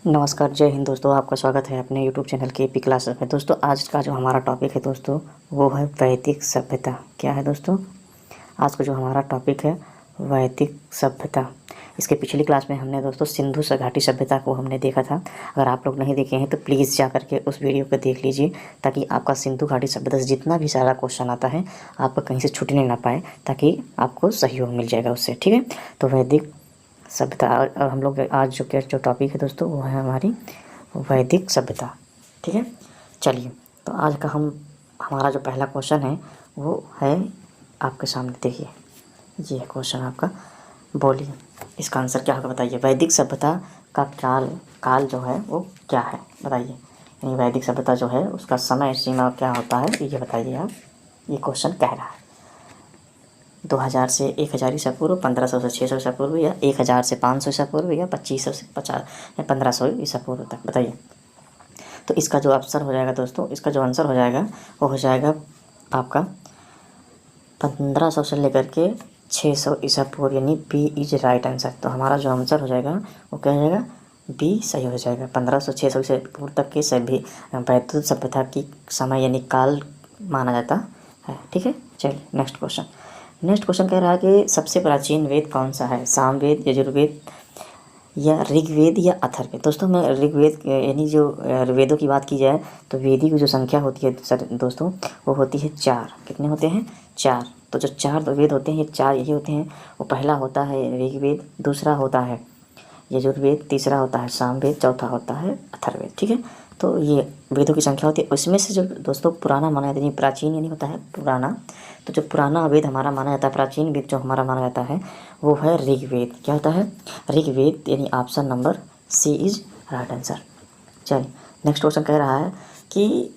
नमस्कार, जय हिंद दोस्तों। आपका स्वागत है अपने यूट्यूब चैनल के एपी क्लासेस में। दोस्तों आज का जो हमारा टॉपिक है दोस्तों वो है वैदिक सभ्यता। क्या है दोस्तों? आज का जो हमारा टॉपिक है वैदिक सभ्यता। इसके पिछली क्लास में हमने दोस्तों सिंधु घाटी सभ्यता को हमने देखा था। अगर आप लोग नहीं देखे हैं तो प्लीज़ जा करके उस वीडियो को देख लीजिए, ताकि आपका सिंधु घाटी सभ्यता से जितना भी सारा क्वेश्चन आता है आपको कहीं से छूटने ना पाए, ताकि आपको सहयोग मिल जाएगा उससे। ठीक है, तो वैदिक सभ्यता। और हम लोग आज जो टॉपिक है दोस्तों वो है हमारी वैदिक सभ्यता। ठीक है, चलिए तो आज का हमारा जो पहला क्वेश्चन है वो है आपके सामने। देखिए ये है क्वेश्चन आपका। बोलिए इसका आंसर क्या होगा, बताइए। वैदिक सभ्यता का काल जो है वो क्या है, बताइए। यानी वैदिक सभ्यता जो है उसका समय सीमा क्या होता है, ये बताइए आप। ये क्वेश्चन कह रहा है 2000 से 1000 ईसा पूर्व, 1500 से 600 ईसा पूर्व, या 1000 से 500 ईसा पूर्व, या 2500 से 50 या 1500 ईसा पूर्व तक, बताइए। तो इसका जो आंसर हो जाएगा दोस्तों, इसका जो आंसर हो जाएगा वो हो जाएगा आपका 1500 से लेकर के 600 ईसा पूर्व, यानी बी इज राइट आंसर। तो हमारा जो आंसर हो जाएगा वो क्या हो जाएगा, बी सही हो जाएगा। 1500 600 ईसा पूर्व तक के सभी वैदिक सभ्यता की समय यानी काल माना जाता है। ठीक है, चलिए नेक्स्ट क्वेश्चन कह रहा है कि सबसे प्राचीन वेद कौन सा है, सामवेद, यजुर्वेद, या ऋग्वेद, या अथर्ववेद। दोस्तों मैं ऋग्वेद यानी जो वेदों की बात की जाए तो वेदी की जो संख्या होती है सर दोस्तों वो होती है 4। कितने होते हैं? 4। तो जो 4 वेद होते हैं ये 4 यही होते हैं। वो पहला होता है ऋग्वेद, दूसरा होता है यजुर्वेद, तीसरा होता है सामवेद, चौथा होता है अथर्ववेद। ठीक है, तो ये वेदों की संख्या होती है। उसमें से जो दोस्तों पुराना माना जाता है, प्राचीन यानी होता है पुराना, तो जो पुराना वेद हमारा माना जाता है, प्राचीन वेद जो हमारा माना जाता है वो है ऋग्वेद। क्या होता है? ऋग्वेद, यानी option number C is right answer. चलिए नेक्स्ट क्वेश्चन कह रहा है कि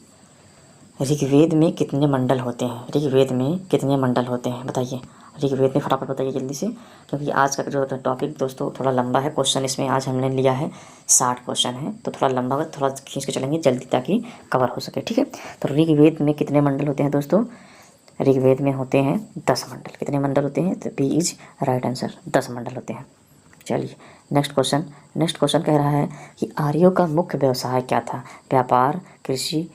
ऋग्वेद में कितने मंडल होते हैं, ऋग्वेद में कितने मंडल होते हैं, बताइए। ऋग्वेद में फटाफट बताइए जल्दी से, क्योंकि आज का जो टॉपिक दोस्तों थोड़ा लंबा है। क्वेश्चन इसमें आज हमने लिया है 60 क्वेश्चन है, तो थोड़ा लंबा होगा, थोड़ा खींच के चलेंगे जल्दी ताकि कवर हो सके। ठीक है, तो ऋग्वेद में कितने मंडल होते हैं दोस्तों? ऋग्वेद में होते हैं 10 मंडल। कितने मंडल होते हैं? तो बी इज राइट आंसर, 10 मंडल होते हैं। चलिए नेक्स्ट क्वेश्चन कह रहा है कि आर्यों का मुख्य व्यवसाय क्या था, व्यापार, कृषि,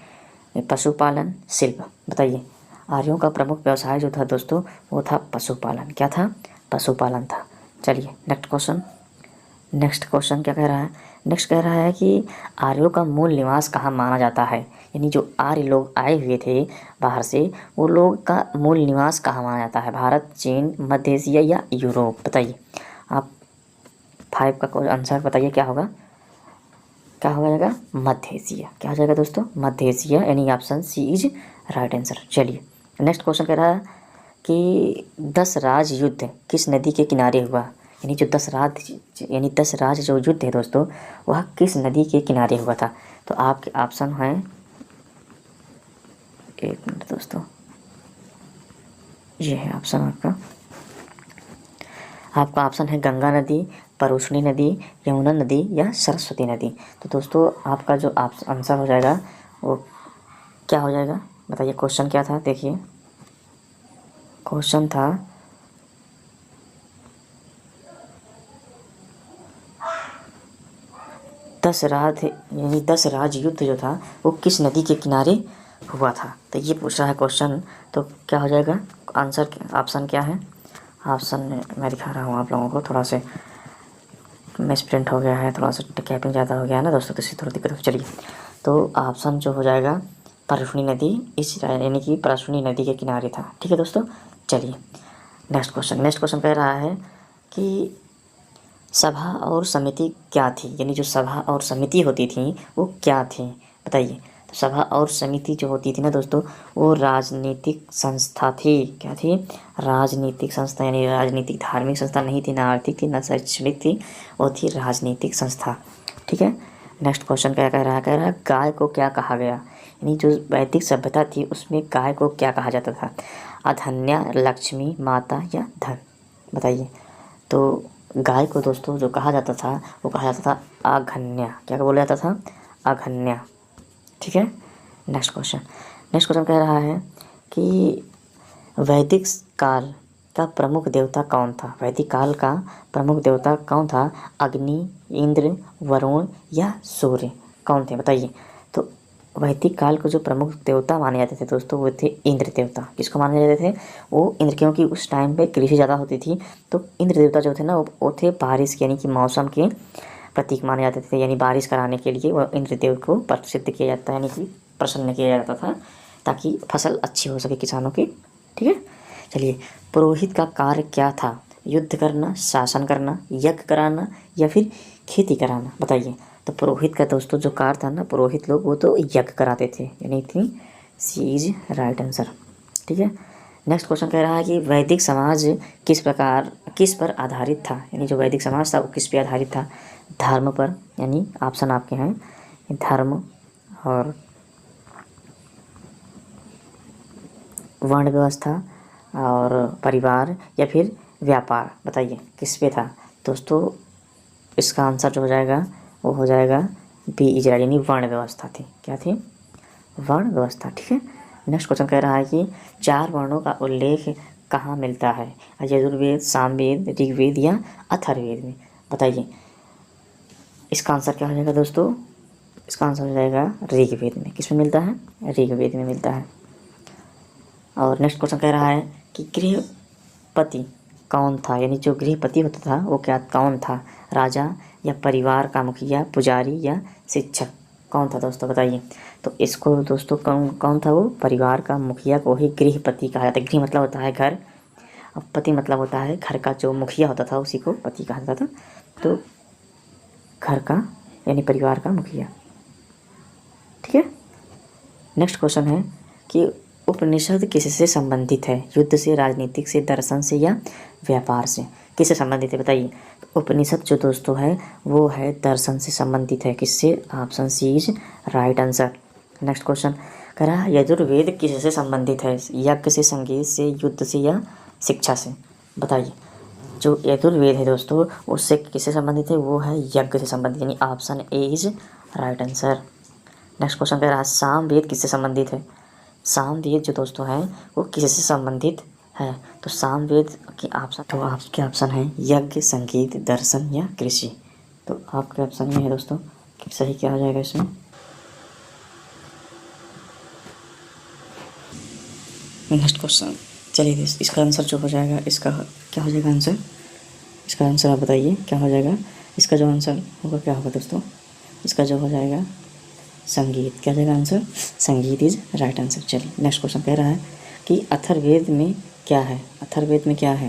पशुपालन, शिल्प, बताइए। आर्यों का प्रमुख व्यवसाय जो था दोस्तों वो था पशुपालन। क्या था? पशुपालन था। चलिए नेक्स्ट क्वेश्चन क्या कह रहा है? नेक्स्ट कह रहा है कि आर्यों का मूल निवास कहाँ माना जाता है, यानी जो आर्य लोग आए हुए थे बाहर से, वो लोग का मूल निवास कहाँ माना जाता है, भारत, चीन, मध्य एशिया, या यूरोप, बताइए। आप 5 का आंसर बताइए क्या होगा। क्या हो जाएगा? मध्य एशिया। क्या हो जाएगा दोस्तों? मध्य एशिया, यानी option C is right answer. चलिए नेक्स्ट क्वेश्चन कह रहा है कि 10 राज युद्ध किस नदी के किनारे हुआ, यानी जो 10 राज जो युद्ध है दोस्तों वह किस नदी के किनारे हुआ था। तो आपके ऑप्शन हैं, एक मिनट दोस्तों, ये है ऑप्शन आपका ऑप्शन है गंगा नदी, परुष्णी नदी, यमुना नदी, या सरस्वती नदी। तो दोस्तों आपका जो आंसर हो जाएगा वो क्या हो जाएगा, बताइए। क्वेश्चन क्या था, देखिए क्वेश्चन था 10 राज, यानी 10 राज युद्ध जो था वो किस नदी के किनारे हुआ था। तो ये पूछ रहा है क्वेश्चन, तो क्या हो जाएगा आंसर? ऑप्शन क्या है? ऑप्शन मैं दिखा रहा हूँ आप लोगों को, थोड़ा से मिसप्रिंट हो गया है, थोड़ा सा कैपिंग ज़्यादा हो गया है ना दोस्तों, तो इससे थोड़ा दिक्कत हो। चलिए तो ऑप्शन जो हो जाएगा परशुनी नदी, इस यानी कि परशुनी नदी के किनारे था। ठीक है दोस्तों, चलिए नेक्स्ट क्वेश्चन कह रहा है कि सभा और समिति क्या थी, यानी जो सभा और समिति होती थी वो क्या थी, बताइए। तो सभा और समिति जो होती थी ना दोस्तों वो राजनीतिक संस्था थी। क्या थी? राजनीतिक संस्था, यानी राजनीतिक धार्मिक संस्था नहीं थी, ना आर्थिक थी, ना शैक्षणिक थी, वो थी राजनीतिक संस्था। ठीक है, नेक्स्ट क्वेश्चन क्या कह रहा है? कह रहा है गाय को क्या कहा गया, यानी जो वैदिक सभ्यता थी उसमें गाय को क्या कहा जाता था, अधन्या, लक्ष्मी, माता, या धन, बताइए। तो गाय को दोस्तों जो कहा जाता था वो कहा जाता था अघन्या। क्या बोला जाता था? अघन्या। ठीक है, नेक्स्ट क्वेश्चन कह रहा है कि वैदिक काल का प्रमुख देवता कौन था? वैदिक काल का प्रमुख देवता कौन था? अग्नि, इंद्र, वरुण या सूर्य, कौन थे बताइए। तो वैदिक काल को जो प्रमुख देवता माने जाते थे दोस्तों वो थे इंद्र देवता। किसको माने जाते थे? वो इंद्र, क्योंकि उस टाइम पे कृषि ज़्यादा होती थी, तो इंद्र देवता जो थे ना वो थे बारिश यानी कि मौसम के प्रतीक माने जाते थे। यानी बारिश कराने के लिए वो इंद्र देव को प्रसिद्ध किया जाता है, यानी कि प्रसन्न किया जाता था, ताकि फसल अच्छी हो सके किसानों की। ठीक है, चलिए, पुरोहित का कार्य क्या था? युद्ध करना, शासन करना, यज्ञ कराना या फिर खेती कराना, बताइए। तो पुरोहित का दोस्तों जो कार्य था ना, पुरोहित लोग वो तो यज्ञ कराते थे, यानी थी सी इज राइट आंसर। ठीक है, नेक्स्ट क्वेश्चन कह रहा है कि वैदिक समाज किस पर आधारित था? यानी जो वैदिक समाज था वो किस पे आधारित था? धर्म पर, यानी ऑप्शन आपके हैं धर्म और वर्ण व्यवस्था और परिवार या फिर व्यापार, बताइए किस पे था दोस्तों। इसका आंसर जो हो जाएगा वो हो जाएगा बी इजराइल, यानी वर्ण व्यवस्था थी। क्या थी? वर्ण व्यवस्था। ठीक है, नेक्स्ट क्वेश्चन कह रहा है कि 4 वर्णों का उल्लेख कहाँ मिलता है? यजुर्वेद, सामवेद, ऋग्वेद या अथर्ववेद में, बताइए। इसका आंसर क्या हो जाएगा दोस्तों? इसका आंसर हो जाएगा ऋग्वेद में। किस में मिलता है? ऋग्वेद में मिलता है। और नेक्स्ट क्वेश्चन कह रहा है कि गृहपति कौन था? यानी जो गृहपति होता था वो क्या कौन था? राजा या परिवार का मुखिया, पुजारी या शिक्षक, कौन था दोस्तों, बताइए। तो इसको दोस्तों कौन कौन था? वो परिवार का मुखिया को ही गृहपति कहा जाता है। गृह मतलब होता है घर, और पति मतलब होता है घर का जो मुखिया होता था उसी को पति कहा जाता था। तो घर का यानी परिवार का मुखिया। ठीक है, नेक्स्ट क्वेश्चन है कि उपनिषद किससे संबंधित है? युद्ध से, राजनीतिक से, दर्शन से या व्यापार से, किससे संबंधित है बताइए। तो उपनिषद जो दोस्तों है वो है दर्शन से संबंधित है। किससे? Option C is right answer. Next question कह रहा है यजुर्वेद किससे संबंधित है? यज्ञ से, संगीत से, युद्ध से या शिक्षा से, बताइए। जो यजुर्वेद है दोस्तों उससे किससे संबंधित है? वो है यज्ञ से संबंधित, यानी option A is right answer. Next question कह रहा है सामवेद किससे संबंधित है? सामवेद जो दोस्तों है वो किससे संबंधित है? तो सामवेद के ऑप्शन, तो आपके ऑप्शन है यज्ञ, संगीत, दर्शन या कृषि। तो आपके ऑप्शन में है दोस्तों कि सही क्या हो जाएगा इसमें। नेक्स्ट क्वेश्चन, चलिए इसका आंसर जो हो जाएगा, इसका क्या हो जाएगा आंसर? इसका आंसर आप बताइए क्या हो जाएगा। इसका जो आंसर होगा क्या होगा दोस्तों? इसका जो हो जाएगा संगीत। क्या हो जाएगा आंसर? संगीत इज राइट आंसर। चलिए नेक्स्ट क्वेश्चन कह रहा है कि अथर्ववेद में क्या है? अथर्ववेद में क्या है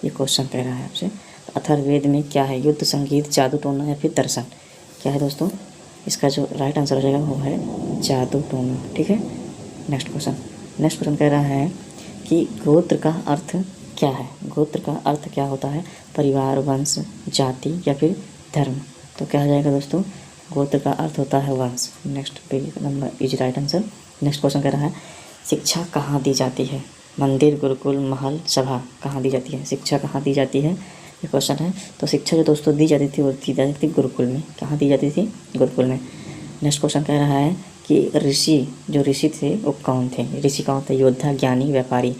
ये क्वेश्चन कह रहा है आपसे। तो अथर्ववेद में क्या है? युद्ध, संगीत, जादू टोना या फिर दर्शन, क्या है दोस्तों? इसका जो राइट आंसर हो जाएगा वो है जादू टोना। ठीक है, नेक्स्ट क्वेश्चन कह रहा है कि गोत्र का अर्थ क्या है? गोत्र का अर्थ क्या होता है? परिवार, वंश, जाति या फिर धर्म। तो क्या हो जाएगा दोस्तों? गोत्र का अर्थ होता है वंश। Next page number is right answer. Next question कह रहा है शिक्षा कहाँ दी जाती है? मंदिर, गुरुकुल, महल, सभा, कहाँ दी जाती है? शिक्षा कहाँ दी जाती है ये क्वेश्चन है। तो शिक्षा जो दोस्तों दी जाती थी वो दी जाती थी गुरुकुल में। कहाँ दी जाती थी? गुरुकुल में। नेक्स्ट क्वेश्चन कह रहा है कि ऋषि थे वो कौन थे? ऋषि कौन थे? योद्धा, ज्ञानी, व्यापारी।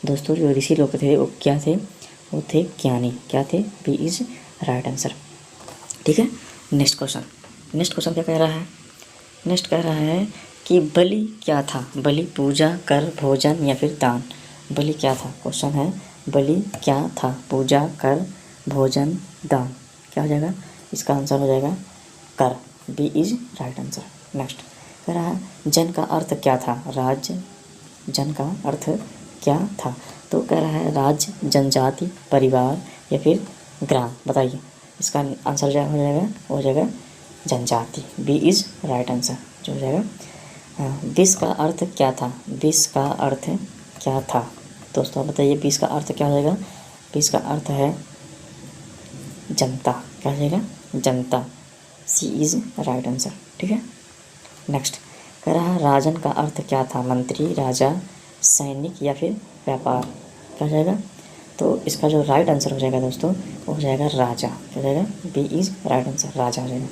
दोस्तों जो ऋषि लोग थे वो क्या थे? वो थे ज्ञानी। क्या थे? B is right answer. ठीक है, नेक्स्ट क्वेश्चन क्या कह रहा है? नेक्स्ट कह रहा है कि बलि क्या था? बलि पूजा, कर, भोजन या फिर दान, बलि क्या था? क्वेश्चन है बलि क्या था? पूजा, कर, भोजन, दान, क्या हो जाएगा? इसका आंसर हो जाएगा कर। B is right answer. Next कह रहा है जन का अर्थ क्या था? राज्य, जन का अर्थ क्या था? तो कह रहा है राज्य, जनजाति, परिवार या फिर ग्राम, बताइए। इसका आंसर जो हो जाएगा वो हो जाएगा जनजाति। बी इज राइट आंसर जो हो जाएगा। विष का अर्थ क्या था? विष का अर्थ क्या था दोस्तों बताइए? विष का अर्थ क्या हो जाएगा? विष का अर्थ है जनता। क्या हो जाएगा? जनता। सी इज राइट आंसर। ठीक है, नेक्स्ट कह रहा है राजन का अर्थ क्या था? मंत्री, राजा, सैनिक या फिर व्यापार, क्या हो जाएगा? तो इसका जो राइट आंसर हो जाएगा दोस्तों वो हो जाएगा राजा। क्या हो जाएगा? बी इज राइट आंसर, राजा हो जाएगा।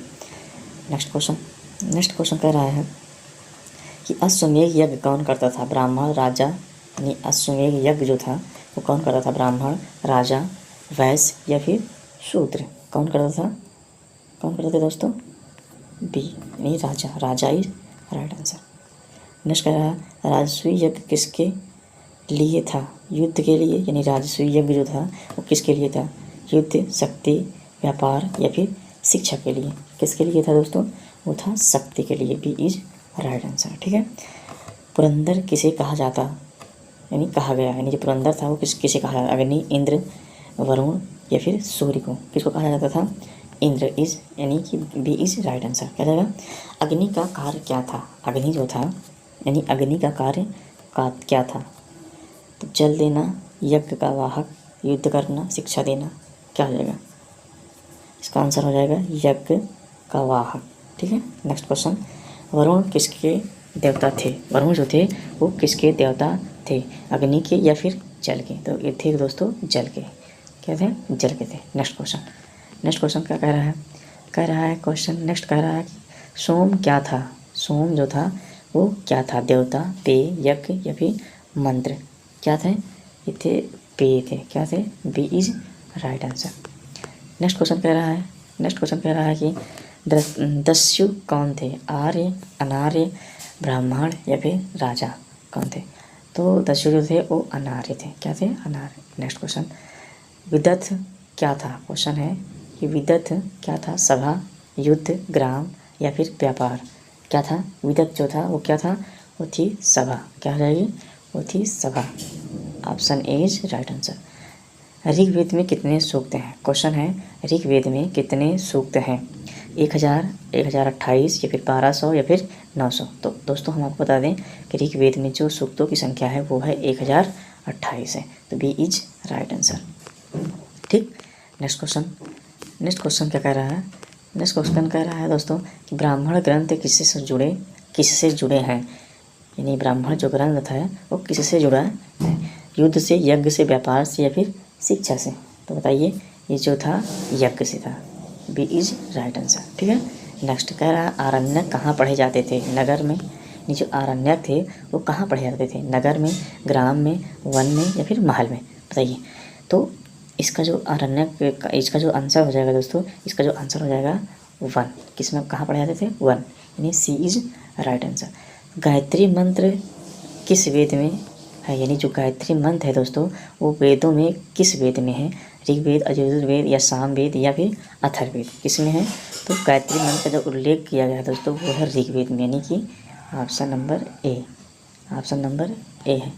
नेक्स्ट क्वेश्चन कह रहा है कि अश्वमेध यज्ञ कौन करता था? ब्राह्मण, राजा, यानी अश्वमेध यज्ञ जो था वो कौन करता था? ब्राह्मण, राजा, वैश्य या फिर शूद्र? कौन करता था? कौन करते थे दोस्तों? बी नहीं, राजा। राजा इज राइट आंसर। नेक्स्ट कह रहा है राजस्व यज्ञ किसके लिए था? युद्ध के लिए, यानी राजस्व यज्ञ जो था वो किसके लिए था? युद्ध, शक्ति, व्यापार या फिर शिक्षा के लिए? किसके लिए था दोस्तों? वो था शक्ति के लिए। B is right answer. ठीक है। पुरंदर किसे कहा जाता, यानी कहा गया, यानी जो पुरंदर था वो किसे कहा जाता? अग्नि, इंद्र, वरुण या फिर सूर्य को? किसको कहा जाता था? इंद्र इज, यानी कि बी इज राइट आंसर। क्या जाएगा? अग्नि का कार्य क्या था? अग्नि जो था, यानी अग्नि का कार्य का क्या था? तो जल देना, यज्ञ का वाहक, युद्ध करना, शिक्षा देना? क्या हो जाएगा? इसका आंसर हो जाएगा यज्ञ का वाहक। ठीक है। नेक्स्ट क्वेश्चन, वरुण किसके देवता थे? वरुण जो थे वो किसके देवता थे? अग्नि के या फिर जल के? तो ये थे दोस्तों जल के। क्या थे? जल के थे। नेक्स्ट क्वेश्चन क्या कह रहा है? कह रहा है क्वेश्चन नेक्स्ट कह रहा है सोम क्या था? सोम जो था वो क्या था? देवता, पेय, यज्ञ या फिर मंत्र? क्या थे? ये थे पेय थे। क्या थे? B is right answer. Next question कह रहा है कि दस्यु कौन थे? आर्य, अनार्य, ब्राह्मण या फिर राजा? कौन थे? तो दस्यु जो थे वो अनार्य थे। क्या थे? अनार्य। नेक्स्ट क्वेश्चन, विदथ क्या था? क्वेश्चन है कि विदथ क्या था? सभा, युद्ध, ग्राम या फिर व्यापार? क्या था? विदथ जो था वो क्या था? वो थी सभा। क्या हो जाएगी? वो थी सभा। Option A is right answer. Rigveda में कितने सूक्त हैं? क्वेश्चन है ऋग्वेद में कितने सूक्त हैं? 1000, 1028 या फिर 1200 या फिर 900? तो दोस्तों हम आपको बता दें कि ऋग्वेद में जो सूक्तों की संख्या है वो है 1028 है। तो बी इज राइट आंसर। ठीक। नेक्स्ट क्वेश्चन क्या कह रहा है? नेक्स्ट क्वेश्चन कह रहा है दोस्तों कि ब्राह्मण ग्रंथ किससे जुड़े हैं? यानी ब्राह्मण जो ग्रंथ है वो किससे जुड़ा है? युद्ध से, यज्ञ से, व्यापार से या फिर शिक्षा से? तो बताइए, ये जो था यज्ञ से था। B is right answer. ठीक है। नेक्स्ट कह रहा है आरण्यक कहाँ पढ़े जाते थे? नगर में, ये जो आरण्यक थे वो कहाँ पढ़े जाते थे? नगर में, ग्राम में, वन में या फिर महल में? बताइए। तो इसका जो आरण्यक, इसका जो आंसर हो जाएगा दोस्तों, इसका जो आंसर हो जाएगा वन। किस में कहाँ पढ़े जाते थे? वन, यानी सी इज राइट आंसर। गायत्री मंत्र किस वेद में है? यानी जो गायत्री मंत्र है दोस्तों वो वेदों में किस वेद में है? ऋग्वेद, यजुर्वेद या सामवेद या फिर अथर्ववेद? किस में है? तो गायत्री मंत्र का जो उल्लेख किया गया है दोस्तों वो है ऋग्वेद में, यानी कि ऑप्शन नंबर ए है।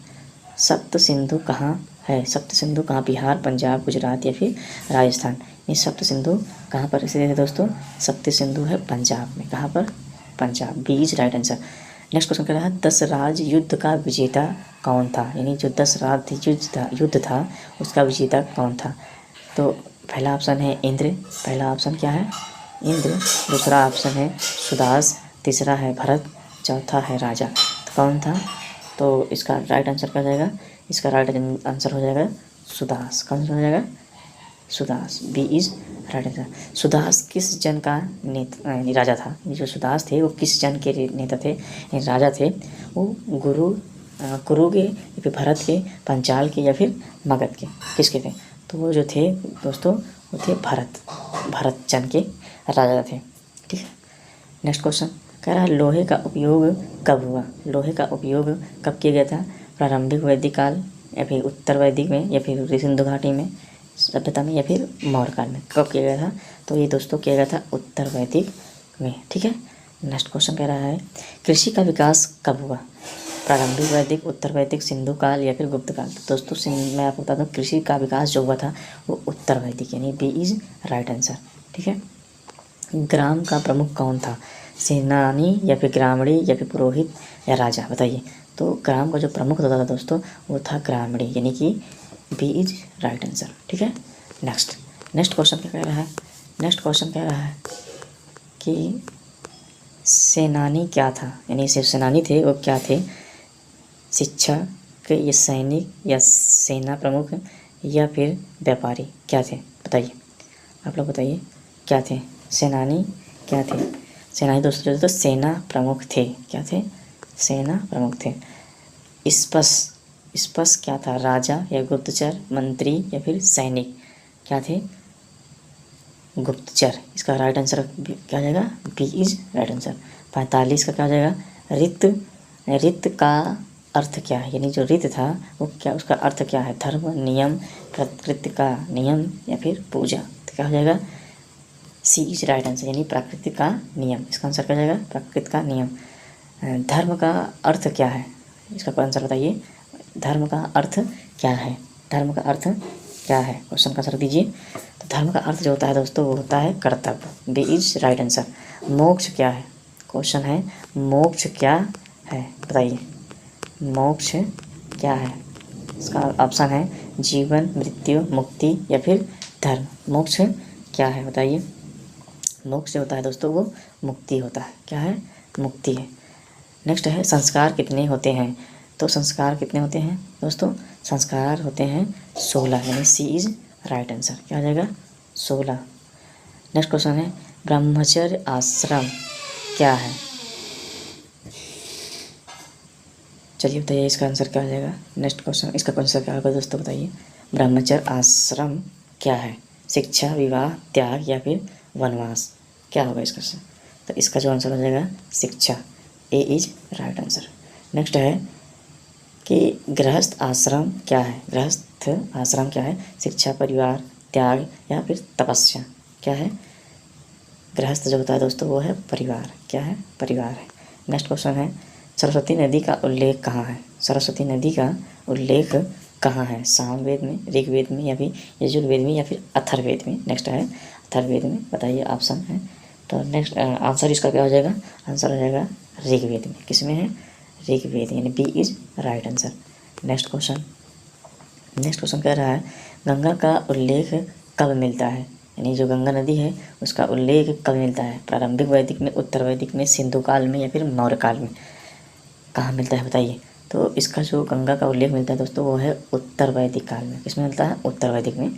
सप्त सिंधु कहाँ है? सप्त सिंधु कहाँ? बिहार, पंजाब, गुजरात या फिर राजस्थान? ये सप्त सिंधु कहाँ पर स्थित है दोस्तों? सप्त सिंधु है पंजाब में। कहाँ पर? Punjab. B is right answer. Next question कह रहा है 10 राज युद्ध का विजेता कौन था? यानी जो 10 राज युद्ध था उसका विजेता कौन था? तो पहला ऑप्शन है इंद्र। पहला ऑप्शन क्या है? इंद्र। दूसरा ऑप्शन है सुदास, तीसरा है भरत, चौथा है राजा। तो कौन था? तो इसका राइट आंसर क्या जाएगा? इसका राइट आंसर हो जाएगा सुदास। कौन सा हो जाएगा? Sudas. B is right answer. Sudas किस जन का राजा था? ये जो सुदास थे वो किस जन के नेता थे, राजा थे? वो कुरु के या फिर भरत के, पंचाल के या फिर मगध के? किसके थे? तो वो जो थे दोस्तों वो थे भरत जन के राजा थे। ठीक है। नेक्स्ट क्वेश्चन कह रहा है लोहे का उपयोग कब हुआ? लोहे का उपयोग कब किया गया था? प्रारंभिक वैदिक काल या फिर उत्तर वैदिक में या फिर सिंधु घाटी में सभ्यता में या फिर मौर्य काल में? कब किया गया था? तो ये दोस्तों किया गया था उत्तर वैदिक में। ठीक है। नेक्स्ट क्वेश्चन कह रहा है कृषि का विकास कब हुआ? प्रारंभिक वैदिक, उत्तर वैदिक, सिंधु काल या फिर गुप्त काल? तो दोस्तों मैं आपको बता दूँ कृषि का विकास जो हुआ था वो उत्तर वैदिक, यानी बी इज राइट आंसर। ठीक है। ग्राम का प्रमुख कौन था? सेनानी या फिर ग्रामीणी या फिर पुरोहित या राजा? बताइए। तो ग्राम का जो प्रमुख होता था दोस्तों वो था ग्रामीणी, यानी कि बी इज राइट आंसर। ठीक है। नेक्स्ट क्वेश्चन क्या कह रहा है? नेक्स्ट क्वेश्चन कह रहा है कि सेनानी क्या था? यानी सेनानी थे वो क्या थे? शिक्षक या सैनिक या सेना प्रमुख या फिर व्यापारी? क्या थे? बताइए। आप लोग बताइए क्या थे? सेनानी क्या थे? सेनानी दोस्तों जो सेना प्रमुख थे। क्या थे? सेना प्रमुख थे। स्पष्ट क्या था, राजा या गुप्तचर, मंत्री या फिर सैनिक, क्या थे, गुप्तचर। इसका राइट आंसर क्या हो जाएगा, बी इज राइट आंसर। 45 का क्या हो जाएगा, रित। रित का अर्थ क्या है, यानी जो रित था वो क्या, उसका अर्थ क्या है, धर्म, नियम, प्रकृति का नियम या फिर पूजा। तो क्या हो जाएगा, सी इज राइट आंसर, यानी प्रकृति का नियम। इसका आंसर क्या हो जाएगा, प्रकृति का नियम। धर्म का अर्थ क्या है, इसका आंसर बताइए, धर्म का अर्थ क्या है, धर्म का अर्थ क्या है, क्वेश्चन का आंसर दीजिए। तो धर्म का अर्थ जो होता है दोस्तों वो होता है कर्तव्य, बी इज राइट आंसर। मोक्ष क्या है, क्वेश्चन है मोक्ष क्या है, बताइए मोक्ष क्या है। इसका ऑप्शन है जीवन, मृत्यु, मुक्ति या फिर धर्म। मोक्ष क्या है बताइए, मोक्ष जो होता है दोस्तों वो मुक्ति होता है, क्या है, मुक्ति है। नेक्स्ट है संस्कार कितने होते हैं, तो संस्कार कितने होते हैं दोस्तों, संस्कार होते हैं 16, यानी सी इज राइट आंसर। क्या हो जाएगा, 16। नेक्स्ट क्वेश्चन है ब्रह्मचर्य आश्रम क्या है, चलिए बताइए इसका आंसर क्या हो जाएगा। नेक्स्ट क्वेश्चन, इसका आंसर क्या होगा दोस्तों बताइए, ब्रह्मचर्य आश्रम क्या है, शिक्षा, विवाह, त्याग या फिर वनवास, क्या होगा इसका आंसर। तो इसका जो आंसर हो जाएगा शिक्षा, ए इज राइट आंसर। नेक्स्ट है कि गृहस्थ आश्रम क्या है, गृहस्थ आश्रम क्या है, शिक्षा, परिवार, त्याग या फिर तपस्या, क्या है, गृहस्थ जो होता है दोस्तों वो है परिवार, क्या है, परिवार है। नेक्स्ट क्वेश्चन है सरस्वती नदी का उल्लेख कहाँ है, सरस्वती नदी का उल्लेख कहाँ है, सामवेद में, ऋग्वेद में या फिर यजुर्वेद में या फिर अथर्ववेद में। नेक्स्ट है अथर्ववेद में, बताइए ऑप्शन है। तो नेक्स्ट आंसर इसका क्या हो जाएगा, आंसर हो जाएगा ऋग्वेद में, किसमें है, ऋग्वेद, यानी B is right answer. Next question कह रहा है गंगा का उल्लेख कब मिलता है, यानी जो गंगा नदी है उसका उल्लेख कब मिलता है, प्रारंभिक वैदिक में, उत्तर वैदिक में, सिंधु काल में या फिर मौर्य काल में, कहाँ मिलता है बताइए। तो इसका जो गंगा का उल्लेख मिलता है दोस्तों वो है उत्तर वैदिक काल में, किसमें मिलता है, उत्तर वैदिक में।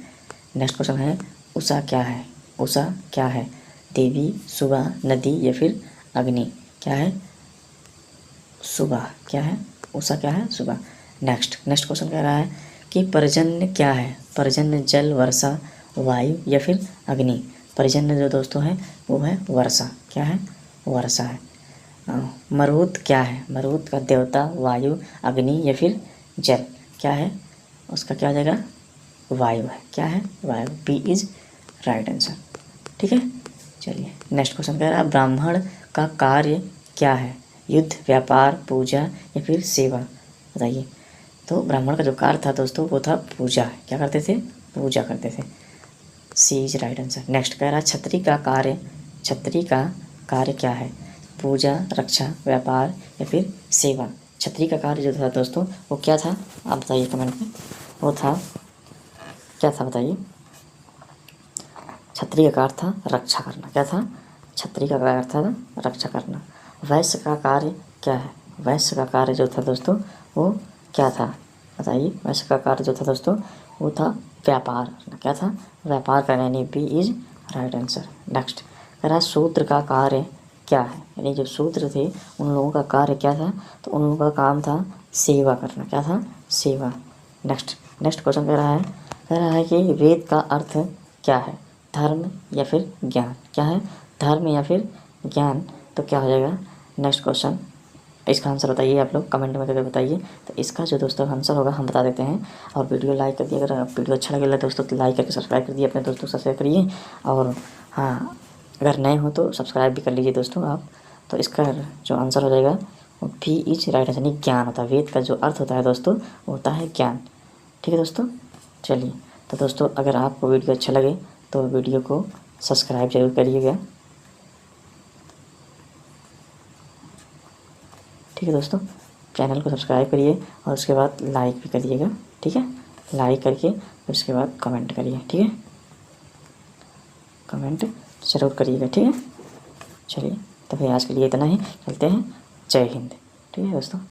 नेक्स्ट क्वेश्चन है उषा क्या है, उषा क्या है, देवी, सुबह, नदी या फिर अग्नि, क्या है, सुबह, क्या है, उषा क्या है, सुबह। नेक्स्ट क्वेश्चन कह रहा है कि पर्जन्य क्या है, पर्जन्य जल, वर्षा, वायु या फिर अग्नि। पर्जन्य जो दोस्तों है वो है वर्षा, क्या है, वर्षा है। मरुत क्या है, मरुत का देवता वायु, अग्नि या फिर जल, क्या है, उसका क्या हो जाएगा, वायु है, क्या है, वायु, बी इज राइट आंसर। ठीक है, चलिए नेक्स्ट क्वेश्चन कह रहा है ब्राह्मण का कार्य क्या है, युद्ध, व्यापार, पूजा या फिर सेवा, बताइए। तो ब्राह्मण का जो कार्य था दोस्तों वो था पूजा, क्या करते थे, पूजा करते थे, सी इज राइट आंसर। नेक्स्ट कह रहा है छत्री का कार्य क्या है, पूजा, रक्षा, व्यापार या फिर सेवा। छत्री का कार्य जो था दोस्तों वो क्या था, आप बताइए कमेंट में, वो था क्या था बताइए। छत्री का कार्य था रक्षा करना, क्या था, छत्री का कार्य था रक्षा करना। वैश्य का कार्य क्या है, वैश्य का कार्य जो था दोस्तों वो क्या था बताइए। वैश्य का कार्य जो था दोस्तों वो था व्यापार करना, क्या था, व्यापार करना, यानी B is right answer. Next कह रहा शूद्र का कार्य क्या है, यानी जो शूद्र थे उन लोगों का कार्य क्या था, तो उन लोगों का काम था सेवा करना, क्या था, सेवा। नेक्स्ट क्वेश्चन कह रहा है कि वेद का अर्थ क्या है, धर्म या फिर ज्ञान, क्या है, धर्म या फिर ज्ञान, तो क्या हो जाएगा। नेक्स्ट क्वेश्चन, इसका आंसर बताइए आप लोग कमेंट में करके बताइए। तो इसका जो दोस्तों आंसर होगा हम बता देते हैं, और वीडियो लाइक कर दिए, अगर वीडियो अच्छा लगे दोस्तों तो लाइक करके सब्सक्राइब कर दिए, अपने दोस्तों से शेयर करिए, और हाँ अगर नए हो तो सब्सक्राइब भी कर लीजिए दोस्तों आप। तो इसका जो आंसर हो जाएगा वो भी इज राइट आंसर, यानी ज्ञान होता है, वेद का जो अर्थ होता है दोस्तों वो होता है ज्ञान। ठीक है दोस्तों, चलिए तो दोस्तों अगर आपको वीडियो अच्छा लगे तो वीडियो को सब्सक्राइब जरूर करिएगा। ठीक है दोस्तों, चैनल को सब्सक्राइब करिए और उसके बाद लाइक भी करिएगा। ठीक है, लाइक करके फिर उसके बाद कमेंट करिए, ठीक है, कमेंट ज़रूर करिएगा। ठीक है, चलिए तो फिर आज के लिए इतना ही, चलते हैं, जय हिंद। ठीक है दोस्तों।